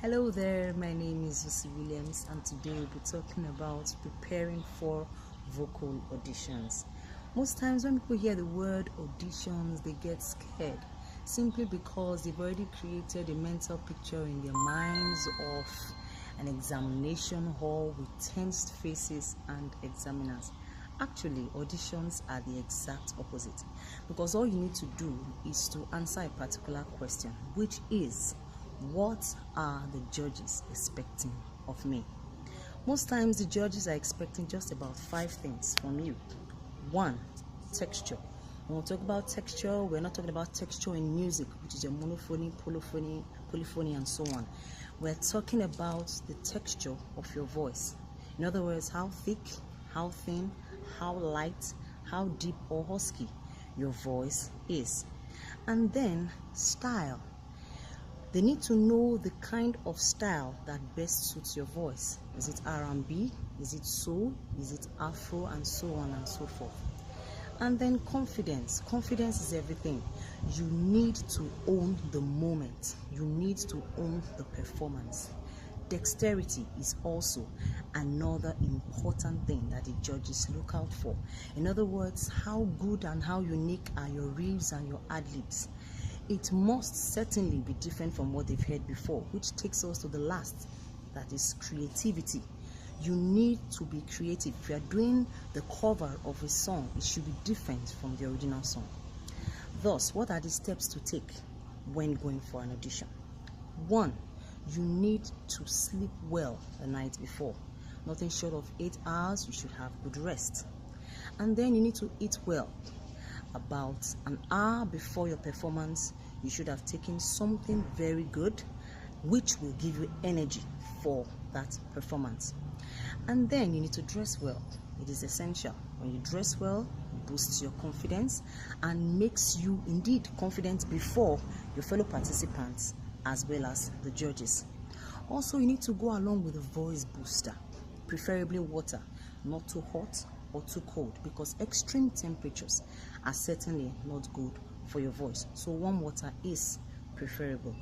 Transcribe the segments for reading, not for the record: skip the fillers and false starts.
Hello there, my name is Lucy Williams, and today we'll be talking about preparing for vocal auditions. Most times when people hear the word auditions, they get scared simply because they've already created a mental picture in their minds of an examination hall with tensed faces and examiners. Actually, auditions are the exact opposite, because all you need to do is to answer a particular question, which is, what are the judges expecting of me? Most times the judges are expecting just about 5 things from you. 1, texture. When we talk about texture, we're not talking about texture in music, which is your monophony, polyphony, and so on. We're talking about the texture of your voice. In other words, how thick, how thin, how light, how deep or husky your voice is. And then style. They need to know the kind of style that best suits your voice. Is it R&B? Is it soul? Is it Afro? And so on and so forth. And then confidence. Confidence is everything. You need to own the moment. You need to own the performance. Dexterity is also another important thing that the judges look out for. In other words, how good and how unique are your reels and your ad-libs? It must certainly be different from what they've heard before, which takes us to the last, that is creativity. You need to be creative. If you are doing the cover of a song, it should be different from the original song. Thus, what are the steps to take when going for an audition? 1, you need to sleep well the night before. Nothing short of 8 hours, you should have good rest. And then you need to eat well. About an hour before your performance, you should have taken something very good, which will give you energy for that performance. And then you need to dress well. It is essential. When you dress well, it boosts your confidence and makes you indeed confident before your fellow participants as well as the judges. Also, you need to go along with a voice booster, preferably water, not too hot or too cold, because extreme temperatures are certainly not good for your voice. So warm water is preferable.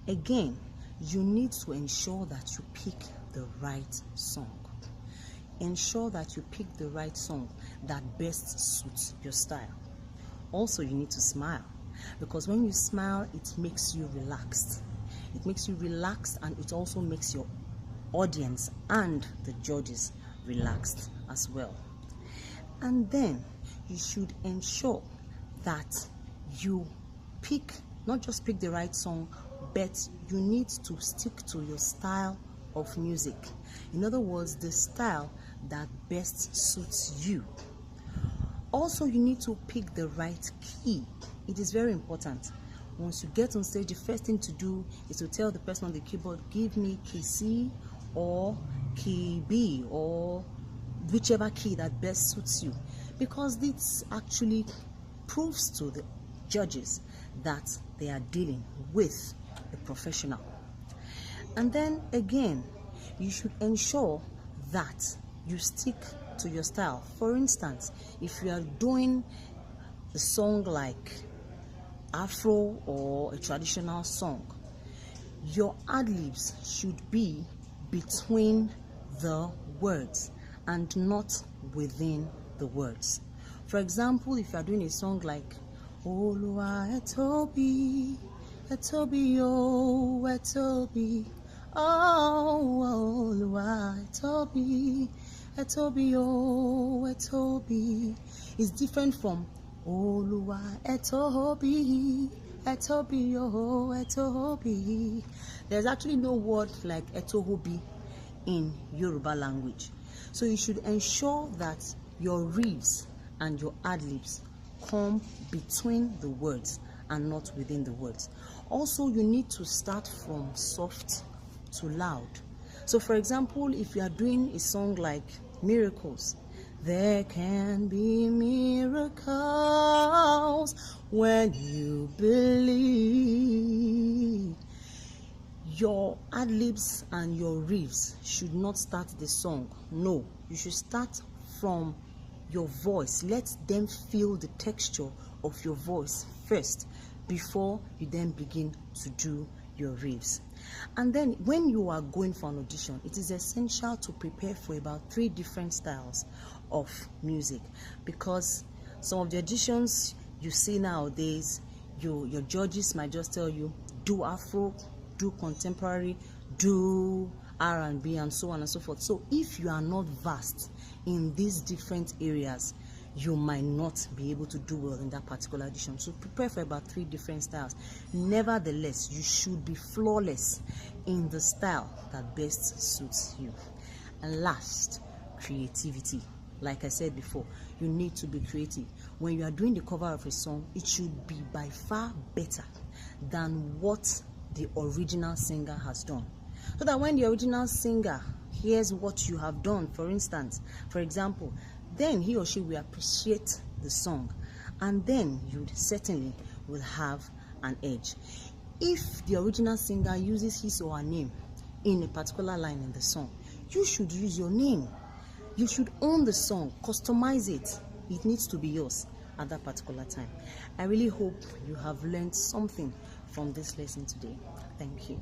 Again, you need to ensure that you pick the right song. Ensure that you pick the right song that best suits your style. Also, you need to smile, because when you smile, it makes you relaxed. It makes you relaxed, and it also makes your audience and the judges relaxed as well. And then you should ensure that you not just pick the right song, but you need to stick to your style of music. In other words, the style that best suits you. Also, you need to pick the right key. It is very important. Once you get on stage, the first thing to do is to tell the person on the keyboard, give me key C or key B, or whichever key that best suits you, because this actually proves to the judges that they are dealing with a professional. And then again, you should ensure that you stick to your style. For instance, if you are doing a song like Afro or a traditional song, your ad-libs should be between the words and not within the words. For example, if you are doing a song like Oluwa Etobi, Etobi o Etobi, oh Oluwa Etobi, Etobi o Etobi, is different from Oluwa Etobi, Etobi o Etobi. There's actually no word like Etobi in Yoruba language. So you should ensure that your reels and your ad-libs come between the words and not within the words. Also, you need to start from soft to loud. So for example, if you are doing a song like Miracles, there can be miracles when you believe. Your ad-libs and your riffs should not start the song. No, you should start from your voice. Let them feel the texture of your voice first before you then begin to do your riffs. And then when you are going for an audition, it is essential to prepare for about 3 different styles of music, because some of the auditions you see nowadays, your judges might just tell you, do Afro, do contemporary, do R&B, and so on and so forth. So if you are not versed in these different areas, you might not be able to do well in that particular audition. So prepare for about 3 different styles. Nevertheless, you should be flawless in the style that best suits you. And last, creativity. Like I said before, you need to be creative. When you are doing the cover of a song, it should be by far better than what the original singer has done, so that when the original singer hears what you have done, for example, then he or she will appreciate the song, and then you certainly will have an edge. If the original singer uses his or her name in a particular line in the song, you should use your name. You should own the song, customize it. It needs to be yours at that particular time. I really hope you have learned something from this lesson today. Thank you.